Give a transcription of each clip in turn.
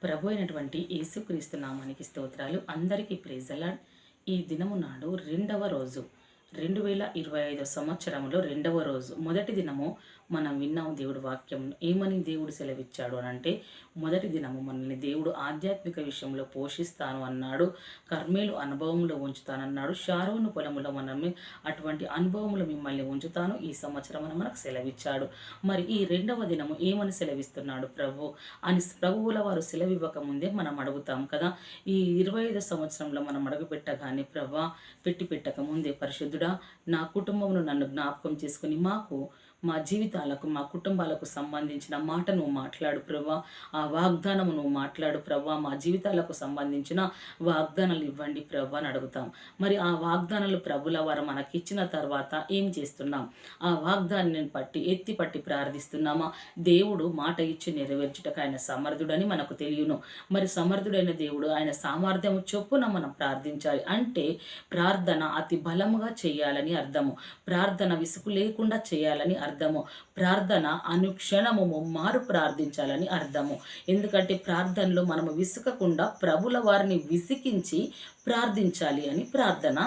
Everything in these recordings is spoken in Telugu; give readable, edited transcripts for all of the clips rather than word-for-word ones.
ప్రభు అయినటువంటి యేసుక్రీస్తు నామానికి స్తోత్రాలు. అందరికీ ప్రైజ్ ది లార్డ్. ఈ దినము నాడు రెండవ రోజు, 2025 సంవత్సరంలో రెండవ రోజు, మొదటి దినము మనం విన్నాం దేవుడు వాక్యం. ఏమని దేవుడు సెలవిచ్చాడు అని అంటే, మొదటి దినము మనల్ని దేవుడు ఆధ్యాత్మిక విషయంలో పోషిస్తాను అన్నాడు, కర్మేలు అనుభవంలో ఉంచుతానన్నాడు, షారోను పొలములో మనల్ని అటువంటి అనుభవంలో మిమ్మల్ని ఉంచుతాను ఈ సంవత్సరం అని మనకు సెలవిచ్చాడు. మరి ఈ రెండవ దినము ఏమని సెలవిస్తున్నాడు ప్రభు అని ప్రభువుల వారు సెలవివ్వక ముందే మనం అడుగుతాం కదా. ఈ 25 సంవత్సరంలో మనం అడుగు పెట్టగానే ప్రభా పెట్టక ముందే పరిశుద్ధుడా, నా కుటుంబమును నన్ను జ్ఞాపకం చేసుకుని మా జీవితాలకు, మా కుటుంబాలకు సంబంధించిన మాట నువ్వు మాట్లాడు ప్రభా. ఆ వాగ్దానము నువ్వు మాట్లాడు ప్రభా. మా జీవితాలకు సంబంధించిన వాగ్దానాలు ఇవ్వండి ప్రభా అని అడుగుతాం. మరి ఆ వాగ్దానాలు ప్రభుల వారు మనకిచ్చిన తర్వాత ఏం చేస్తున్నాం? ఆ వాగ్దానాన్ని ఎత్తి పట్టి ప్రార్థిస్తున్నామా? దేవుడు మాట ఇచ్చి నెరవేర్చుటకు ఆయన సమర్థుడని మనకు తెలియను. మరి సమర్థుడైన దేవుడు ఆయన సామర్థ్యము చొప్పున మనం ప్రార్థించాలి. అంటే ప్రార్థన అతి బలముగా చేయాలని అర్థము. ప్రార్థన విసుగు లేకుండా చేయాలని అర్థము. ప్రార్థన అనుక్షణము ముమ్మారు ప్రార్థించాలని అర్థము. ఎందుకంటే ప్రార్థనలో మనము విసుకకుండా ప్రభుల వారిని విసికించి ప్రార్థించాలి అని ప్రార్థన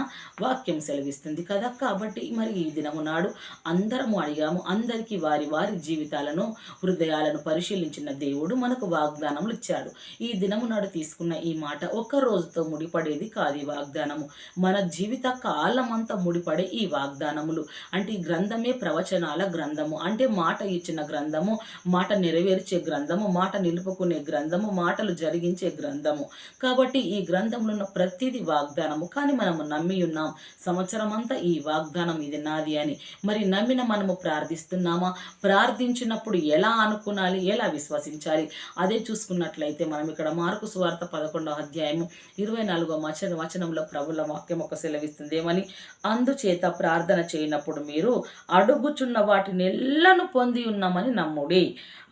వాక్యం సెలవిస్తుంది కదా. కాబట్టి మరి ఈ దినము నాడు అందరము అడిగాము. అందరికీ వారి వారి జీవితాలను, హృదయాలను పరిశీలించిన దేవుడు మనకు వాగ్దానములు ఇచ్చాడు. ఈ దినము నాడు తీసుకున్న ఈ మాట ఒక్క రోజుతో ముడిపడేది కాదు. ఈ వాగ్దానము మన జీవిత కాలమంతా ముడిపడే ఈ వాగ్దానములు. అంటే ఈ గ్రంథమే ప్రవచనాల గ్రంథము. అంటే మాట ఇచ్చిన గ్రంథము, మాట నెరవేర్చే గ్రంథము, మాట నిలుపుకునే గ్రంథము, మాటలు జరిగించే గ్రంథము. కాబట్టి ఈ గ్రంథంలో ఉన్న ప్రతిదీ వాగ్దానము. కానీ మనము నమ్మి ఉన్నాం సంవత్సరం అంతా ఈ వాగ్దానం ఇది నాది అని. మరి నమ్మిన మనము ప్రార్థిస్తున్నామా? ప్రార్థించినప్పుడు ఎలా అనుకునాలి, ఎలా విశ్వసించాలి? అదే చూసుకున్నట్లయితే మనం ఇక్కడ మార్కు సువార్త 11వ అధ్యాయము 24వ వచనంలో ప్రభుల వాక్యం ఒక సెలవిస్తుంది. ఏమని? అందుచేత ప్రార్థన చేయనప్పుడు మీరు అడుగుచున్న వాటిని ఎల్లను పొంది ఉన్నామని నమ్ముడి,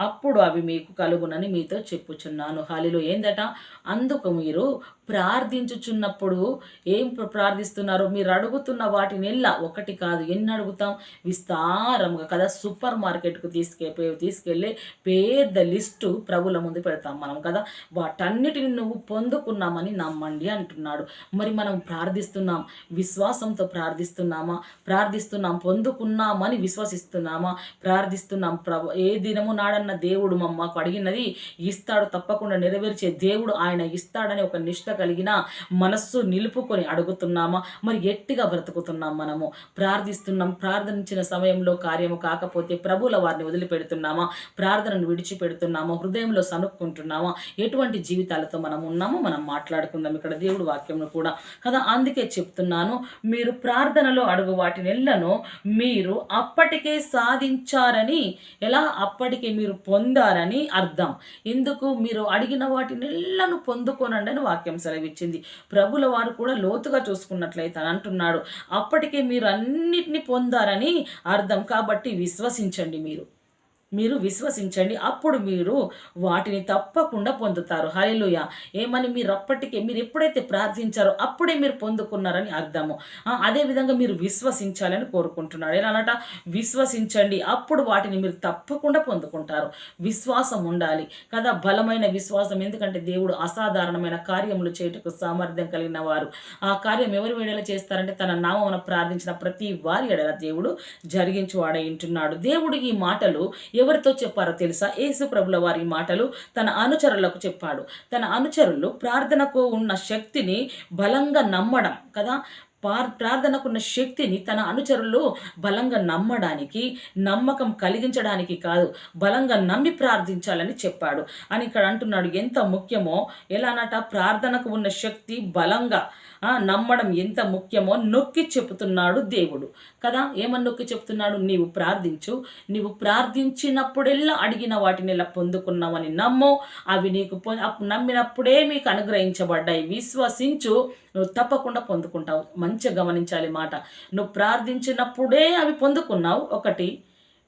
అప్పుడు అవి మీకు కలుగునని మీతో చెప్పుచున్నాను. హాలిలో ఏందట? అందుకు మీరు ప్రార్థించుచున్నప్పుడు ఏం ప్రార్థిస్తున్నారు? మీరు అడుగుతున్న వాటిని ఒకటి కాదు, ఎన్ని అడుగుతాం? విస్తారంగా కదా. సూపర్ మార్కెట్కు తీసుకెళ్ళి పెద్ద లిస్టు ప్రభుల ముందు పెడతాం మనం కదా. వాటన్నిటిని నువ్వు పొందుకున్నామని నమ్మండి అంటున్నాడు. మరి మనం ప్రార్థిస్తున్నాం, విశ్వాసంతో ప్రార్థిస్తున్నామా? పొందుకున్నామని విశ్వసిస్తున్నామా? ప్రార్థిస్తున్నాం. ఏ దినము నాడన్న దేవుడు మాకు అడిగినది ఇస్తాడు, తప్పకుండా నెరవేర్చే దేవుడు ఆయన ఇస్తాడని ఒక నిష్ఠ కలిగిన మనస్సు నిలుపుకొని అడుగుతున్నామా? మరి ఎట్టిగా బ్రతుకుతున్నాం మనము? ప్రార్థిస్తున్నాం, ప్రార్థించిన సమయంలో కార్యము కాకపోతే ప్రభుల వారిని వదిలిపెడుతున్నామా? ప్రార్థనను విడిచిపెడుతున్నామా? హృదయంలో సనుక్కుంటున్నామా? ఎటువంటి జీవితాలతో మనం ఉన్నామో మనం మాట్లాడుకుందాం ఇక్కడ దేవుడు వాక్యంలో కూడా కదా. అందుకే చెప్తున్నాను, మీరు ప్రార్థనలో అడుగు వాటినెల్లను మీరు అప్పటికే సాధించారని, ఎలా? అప్పటికే మీరు పొందారని అర్థం. ఎందుకు? మీరు అడిగిన వాటినెల్లను పొందుకోనండి అని వాక్యం సెలవిచ్చింది. ప్రభుల వారు కూడా లోతుగా చూసుకున్నట్లయితే అంటున్నాడు, అప్పటికే మీరు అన్నిటిని పొందారని అర్థం. కాబట్టి విశ్వసించండి, మీరు విశ్వసించండి, అప్పుడు మీరు వాటిని తప్పకుండా పొందుతారు. హల్లెలూయా. ఏమని? మీరు ఎప్పుడైతే ప్రార్థించారో అప్పుడే మీరు పొందుకున్నారని అర్థము. అదేవిధంగా మీరు విశ్వసించాలని కోరుకుంటున్నాడు. ఎలానట? విశ్వసించండి, అప్పుడు వాటిని మీరు తప్పకుండా పొందుకుంటారు. విశ్వాసం ఉండాలి కదా, బలమైన విశ్వాసం. ఎందుకంటే దేవుడు అసాధారణమైన కార్యములు చేయుటకు సామర్థ్యం కలిగిన వారు. ఆ కార్యం ఎవరి వేళలో చేస్తారంటే తన నామమున ప్రార్థించిన ప్రతి వారి ఎడల దేవుడు జరిగించువాడై ఉంటున్నాడు. దేవుడు ఈ మాటలు ఎవరితో చెప్పారో తెలుసా? యేసు ప్రభుల వారి మాటలు తన అనుచరులకు చెప్పాడు. తన అనుచరులు ప్రార్థనకు ఉన్న శక్తిని బలంగా నమ్మడం కదా. ప్రార్థనకున్న శక్తిని తన అనుచరులు బలంగా నమ్మడానికి, నమ్మకం కలిగించడానికి కాదు, బలంగా నమ్మి ప్రార్థించాలని చెప్పాడు అని ఇక్కడ అంటున్నాడు. ఎంత ముఖ్యమో, ఎలానట? ప్రార్థనకు ఉన్న శక్తి బలంగా నమ్మడం ఎంత ముఖ్యమో నొక్కి చెప్తున్నాడు దేవుడు కదా. ఏమని నొక్కి చెప్తున్నాడు? నీవు ప్రార్థించినప్పుడెల్లా అడిగిన వాటిని ఎలా పొందుకున్నావని నమ్ము, అవి నీకు నమ్మినప్పుడే మీకు అనుగ్రహించబడ్డాయి. విశ్వసించు, నువ్వు తప్పకుండా పొందుకుంటావు. మంచిగా గమనించాలి మాట. నువ్వు ప్రార్థించినప్పుడే అవి పొందుకున్నావు. ఒకటి,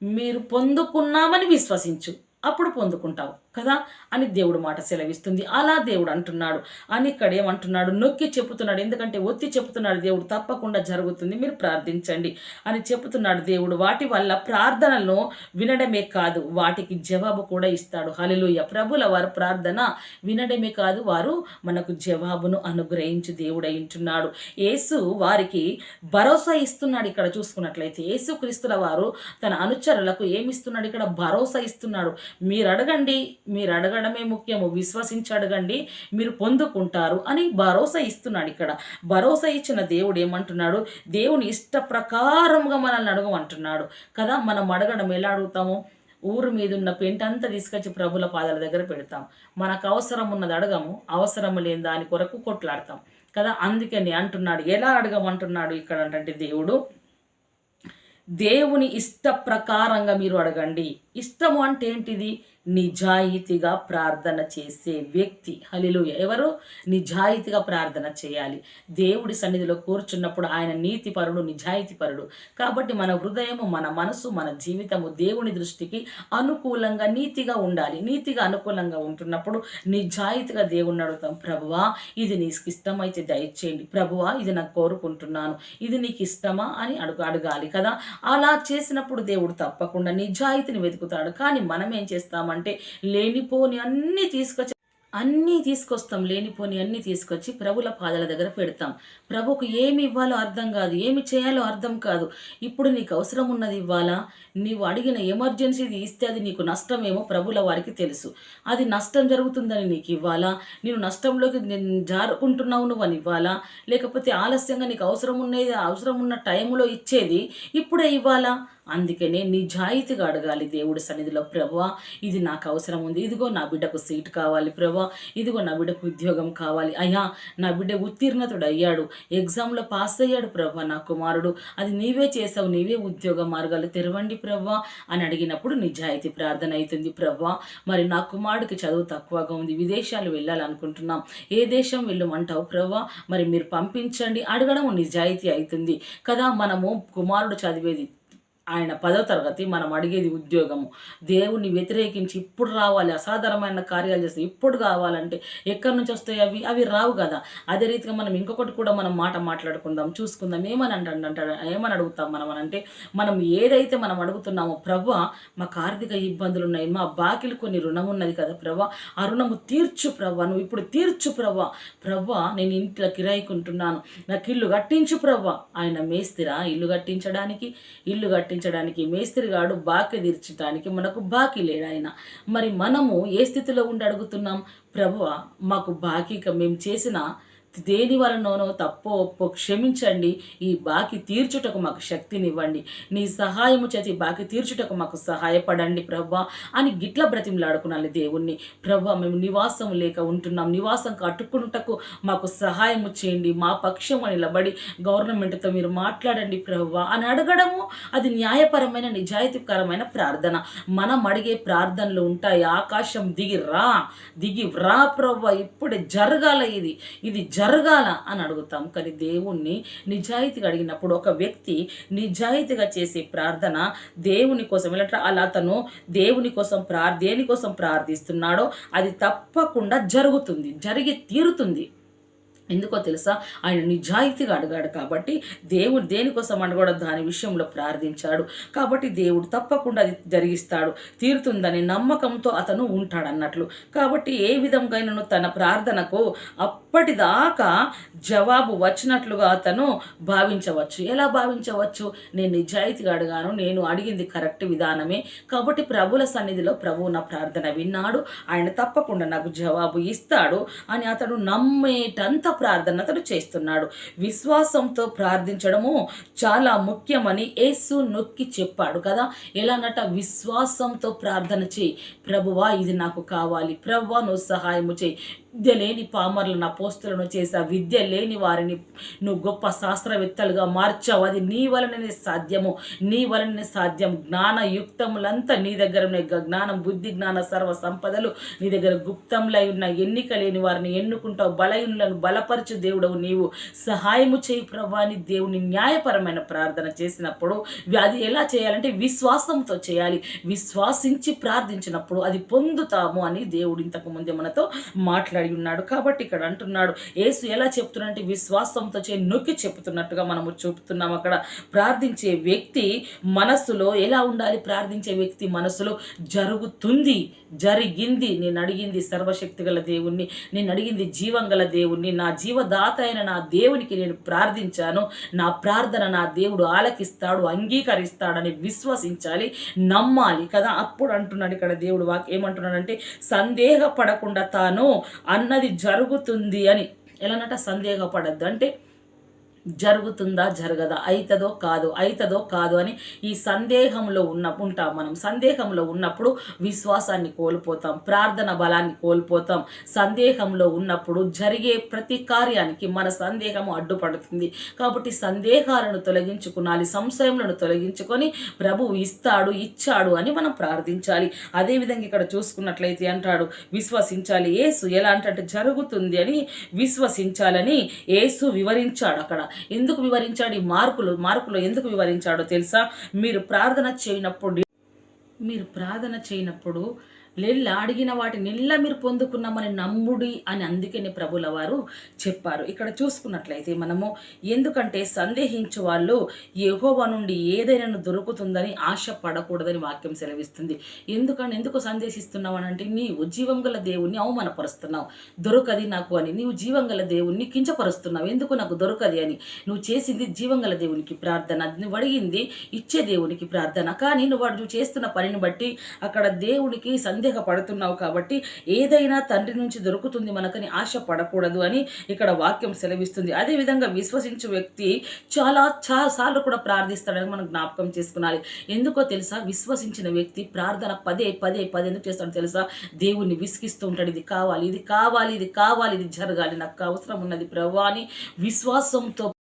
మీరు పొందుకున్నామని విశ్వసించు. అప్పుడు పొందుకుంటావు కదా అని దేవుడు మాట సెలవిస్తుంది. అలా దేవుడు అంటున్నాడు అని ఇక్కడ ఏమంటున్నాడు, నొక్కి చెప్పుతున్నాడు. ఎందుకంటే ఒత్తి చెప్తున్నాడు దేవుడు, తప్పకుండా జరుగుతుంది, మీరు ప్రార్థించండి అని చెప్తున్నాడు దేవుడు. వాటి వల్ల ప్రార్థనలను వినడమే కాదు, వాటికి జవాబు కూడా ఇస్తాడు. హల్లెలూయా. ప్రభుల వారు ప్రార్థన వినడమే కాదు, వారు మనకు జవాబును అనుగ్రహించి దేవుడై ఉంటున్నాడు. యేసు వారికి భరోసా ఇస్తున్నాడు. ఇక్కడ చూసుకున్నట్లయితే యేసు క్రీస్తుల వారు తన అనుచరులకు ఏమిస్తున్నాడు, ఇక్కడ భరోసా ఇస్తున్నాడు. మీరు అడగండి, మీరు అడగడమే ముఖ్యము, విశ్వసించి అడగండి, మీరు పొందుకుంటారు అని భరోసా ఇస్తున్నాడు. ఇక్కడ భరోసా ఇచ్చిన దేవుడు ఏమంటున్నాడు, దేవుని ఇష్ట ప్రకారంగా మనల్ని అడగమంటున్నాడు కదా. మనం అడగడం ఎలా అడుగుతాము, ఊరు మీద ఉన్న పెంట అంతా తీసుకొచ్చి ప్రభుల పాదాల దగ్గర పెడతాం. మనకు అవసరం ఉన్నది అడగము, అవసరం లేని దాని కొరకు కొట్లాడతాం కదా. అందుకని అంటున్నాడు, ఎలా అడగమంటున్నాడు ఇక్కడ అంటే దేవుడు, దేవుని ఇష్ట ప్రకారంగా మీరు అడగండి. ఇష్టము అంటే ఏంటిది, నిజాయితీగా ప్రార్థన చేసే వ్యక్తి. హల్లెలూయా. ఎవరు నిజాయితీగా ప్రార్థన చేయాలి. దేవుడి సన్నిధిలో కూర్చున్నప్పుడు ఆయన నీతిపరుడు, నిజాయితీపరుడు. కాబట్టి మన హృదయము, మన మనసు, మన జీవితము దేవుని దృష్టికి అనుకూలంగా నీతిగా ఉండాలి. నీతిగా అనుకూలంగా ఉంటున్నప్పుడు నిజాయితీగా దేవుణ్ణి అడుగుతాం, ప్రభువా ఇది నీకు ఇష్టమైతే దయచేయండి, ప్రభువా ఇది నాకు కోరుకుంటున్నాను, ఇది నీకు ఇష్టమా అని అడగాలి కదా. అలా చేసినప్పుడు దేవుడు తప్పకుండా నిజాయితీని వెతుకుతాడు. కానీ మనం ఏం చేస్తామంటే లేనిపోని అన్నీ తీసుకొస్తాం, లేనిపోని అన్నీ తీసుకొచ్చి ప్రభుల పాదాల దగ్గర పెడతాం. ప్రభుకు ఏమి ఇవ్వాలో అర్థం కాదు, ఏమి చేయాలో అర్థం కాదు. ఇప్పుడు నీకు అవసరం ఉన్నది ఇవ్వాలా, నీవు అడిగిన ఎమర్జెన్సీది ఇస్తే అది నీకు నష్టమేమో ప్రభుల వారికి తెలుసు. అది నష్టం జరుగుతుందని నీకు ఇవ్వాలా, నేను నష్టంలోకి జారుకుంటున్నావు నువ్వు అని ఇవ్వాలా, లేకపోతే ఆలస్యంగా నీకు అవసరం ఉన్న టైంలో ఇచ్చేది ఇప్పుడే ఇవ్వాలా. అందుకనే నిజాయితీగా అడగాలి దేవుడి సన్నిధిలో, ప్రభువా ఇది నాకు అవసరం ఉంది, ఇదిగో నా బిడ్డకు సీట్ కావాలి ప్రభువా, ఇదిగో నా బిడ్డకు ఉద్యోగం కావాలి, అయ్యా నా బిడ్డ ఉత్తీర్ణతుడు అయ్యాడు, ఎగ్జామ్లో పాస్ అయ్యాడు ప్రభువా నా కుమారుడు, అది నీవే చేసావు, నీవే ఉద్యోగ మార్గాలు తెరవండి ప్రభువా అని అడిగినప్పుడు నిజాయితీ ప్రార్థన అవుతుంది. ప్రభువా మరి నా కుమారుడికి చదువు తక్కువగా ఉంది, విదేశాలు వెళ్ళాలనుకుంటున్నాం, ఏ దేశం వెళ్ళమంటావు ప్రభువా, మరి మీరు పంపించండి, అడగడం నిజాయితీ అవుతుంది కదా. మనము కుమారుడు చదివేది ఆయన 10వ తరగతి, మనం అడిగేది ఉద్యోగము. దేవుణ్ణి వ్యతిరేకించి ఇప్పుడు రావాలి, అసాధారణమైన కార్యాలు చేస్తే ఇప్పుడు కావాలంటే ఎక్కడి నుంచి వస్తాయి అవి రావు కదా. అదే రీతిగా మనం ఇంకొకటి కూడా మనం మాట్లాడుకుందాం, చూసుకుందాం. ఏమని అడుగుతాం మనం అంటే, మనం ఏదైతే మనం అడుగుతున్నామో, ప్రభువా మాకు ఆర్థిక ఇబ్బందులు ఉన్నాయి, మా బాకీలు కొన్ని రుణం ఉన్నది కదా ప్రభువా, ఆ రుణము తీర్చు ప్రభువా, నువ్వు ఇప్పుడు తీర్చు ప్రభువా నేను ఇంట్లో కిరాయికుంటున్నాను, నాకు ఇల్లు కట్టించు ప్రభువా. ఆయన మేస్తిరా ఇల్లు కట్టించడానికి మేస్త్రిగాడు బాకీ తీర్చడానికి మనకు బాకీ లేడు ఆయన. మరి మనము ఏ స్థితిలో ఉండి అడుగుతున్నాం, ప్రభువా మాకు బాకీగా మేము చేసిన దేని వలనోనో తప్పో ఒప్పో క్షమించండి, ఈ బాకీ తీర్చుటకు మాకు శక్తినివ్వండి, నీ సహాయము చేసి బాకీ తీర్చుటకు మాకు సహాయపడండి ప్రభువా అని గిట్ల బ్రతిమలాడుకున్నాలి దేవుణ్ణి. ప్రభువా మేము నివాసం లేక ఉంటున్నాం, నివాసం కట్టుకున్నటకు మాకు సహాయము చేయండి, మా పక్షము నిలబడి గవర్నమెంట్తో మీరు మాట్లాడండి ప్రభువా అని అడగడము అది న్యాయపరమైన నిజాయితీకరమైన ప్రార్థన. మనం అడిగే ప్రార్థనలు ఉంటాయి, ఆకాశం దిగి రా ప్రభువా ఇప్పుడే జరగాల, ఇది జరగాల అని అడుగుతాం. కానీ దేవుణ్ణి నిజాయితీగా అడిగినప్పుడు, ఒక వ్యక్తి నిజాయితీగా చేసే ప్రార్థన దేవుని కోసం అలా తను దేవుని కోసం దేనికోసం ప్రార్థిస్తున్నాడో అది తప్పకుండా జరిగి తీరుతుంది. ఎందుకో తెలుసా, ఆయన నిజాయితీగా అడిగాడు కాబట్టి, దేవుడు దేనికోసం అడగడం దాని విషయంలో ప్రార్థించాడు కాబట్టి దేవుడు తప్పకుండా అది జరిగిస్తాడు, తీరుతుందని నమ్మకంతో అతను ఉంటాడన్నట్లు. కాబట్టి ఏ విధంగానూ తన ప్రార్థనకు అప్పటిదాకా జవాబు వచ్చినట్లుగా అతను భావించవచ్చు. ఎలా భావించవచ్చు, నేను నిజాయితీగా అడిగాను, నేను అడిగింది కరెక్ట్ విధానమే కాబట్టి ప్రభుల సన్నిధిలో ప్రభువు నా ప్రార్థన విన్నాడు, ఆయన తప్పకుండా నాకు జవాబు ఇస్తాడు అని అతడు నమ్మేటంత ప్రార్థన అతడు చేస్తున్నాడు. విశ్వాసంతో ప్రార్థించడము చాలా ముఖ్యమని యేసు నొక్కి చెప్పాడు కదా. ఎలానట, విశ్వాసంతో ప్రార్థన చేయి, ప్రభువా ఇది నాకు కావాలి, ప్రభువా నువ్వు సహాయము చేయి, విద్య లేని పామరులను అపోస్తులను చేశావు. విద్య లేని వారిని నువ్వు గొప్ప శాస్త్రవేత్తలుగా మార్చావు. అది నీ వలననే సాధ్యము, నీ వలననే సాధ్యం. జ్ఞానయుక్తములంతా నీ దగ్గరనే, జ్ఞానం, బుద్ధి, జ్ఞాన, సర్వ సంపదలు నీ దగ్గర గుప్తంలై ఉన్న. ఎన్నిక లేని వారిని ఎన్నుకుంటావు. బలహీనులను బలపరచు దేవుడవు నీవు. సహాయము చేయి ప్రభా అని దేవుని న్యాయపరమైన ప్రార్థన చేసినప్పుడు అది ఎలా చేయాలంటే విశ్వాసంతో చేయాలి. విశ్వాసించి ప్రార్థించినప్పుడు అది పొందుతాము అని దేవుడు ఇంతకు ముందే మనతో మాట్లాడి ఉన్నాడు. కాబట్టి ఇక్కడ అంటున్నాడు, యేసు ఎలా చెప్తున్నట్టు విశ్వాసంతో నొక్కి చెప్తున్నట్టుగా మనము చూపుతున్నాం. అక్కడ ప్రార్థించే వ్యక్తి మనస్సులో ఎలా ఉండాలి? ప్రార్థించే వ్యక్తి మనస్సులో జరుగుతుంది, జరిగింది, నేను అడిగింది సర్వశక్తి గల దేవుణ్ణి, నేను అడిగింది జీవం గల దేవుణ్ణి, నా జీవదాత అయిన నా దేవునికి నేను ప్రార్థించాను, నా ప్రార్థన నా దేవుడు ఆలకిస్తాడు, అంగీకరిస్తాడని విశ్వసించాలి, నమ్మాలి కదా. అప్పుడు అంటున్నాడు ఇక్కడ దేవుడు ఏమంటున్నాడంటే సందేహపడకుండా తాను అన్నది జరుగుతుంది అని. ఎలానట? సందేహపడద్దు అంటే జరుగుతుందా జరగదా, అవుతుందో కాదు అని ఈ సందేహంలో ఉంటాం. మనం సందేహంలో ఉన్నప్పుడు విశ్వాసాన్ని కోల్పోతాం, ప్రార్థన బలాన్ని కోల్పోతాం. సందేహంలో ఉన్నప్పుడు జరిగే ప్రతి కార్యానికి మన సందేహము అడ్డుపడుతుంది. కాబట్టి సందేహాలను తొలగించుకోవాలి, సంశయములను తొలగించుకొని ప్రభువు ఇచ్చాడు అని మనం ప్రార్థించాలి. అదేవిధంగా ఇక్కడ చూసుకున్నట్లయితే అంటాడు విశ్వసించాలి. యేసు ఎలా అంటే జరుగుతుంది అని విశ్వసించాలని యేసు వివరించాడు. అక్కడ ఎందుకు వివరించాడు? ఈ మార్కులో ఎందుకు వివరించాడో తెలుసా? మీరు ప్రార్థన చేయనప్పుడు అడిగిన వాటినిల్లా మీరు పొందుకున్నామని నమ్ముడి అని అందుకని ప్రభుల వారు చెప్పారు. ఇక్కడ చూసుకున్నట్లయితే మనము ఎందుకంటే సందేహించు వాళ్ళు యెహోవా నుండి ఏదైనా దొరుకుతుందని ఆశ పడకూడదని వాక్యం సెలవిస్తుంది. ఎందుకు సందేహిస్తున్నావు అని అంటే నీవు జీవం గల దేవుణ్ణి అవమానపరుస్తున్నావు. దొరకది నాకు అని నీవు జీవం గల దేవుణ్ణి కించపరుస్తున్నావు. ఎందుకు నాకు దొరకది అని. నువ్వు చేసింది జీవం గల దేవునికి ప్రార్థన, నువ్వు అడిగింది ఇచ్చే దేవునికి ప్రార్థన. కానీ నువ్వు చేస్తున్న పనిని బట్టి అక్కడ దేవునికి సందేహపడుతున్నావు. కాబట్టి ఏదైనా తండ్రి నుంచి దొరుకుతుంది మనకని ఆశ పడకూడదు అని ఇక్కడ వాక్యం సెలవిస్తుంది. అదేవిధంగా విశ్వసించే వ్యక్తి చాలా సార్లు కూడా ప్రార్థిస్తాడని మనం జ్ఞాపకం చేసుకున్నాలి. ఎందుకో తెలుసా? విశ్వసించిన వ్యక్తి ప్రార్థన పదే ఎందుకు చేస్తాడో తెలుసా? దేవుణ్ణి విసిగిస్తూ ఉంటాడు. ఇది కావాలి, ఇది జరగాలి, నాకు అవసరం ఉన్నది ప్రభువా అని విశ్వాసంతో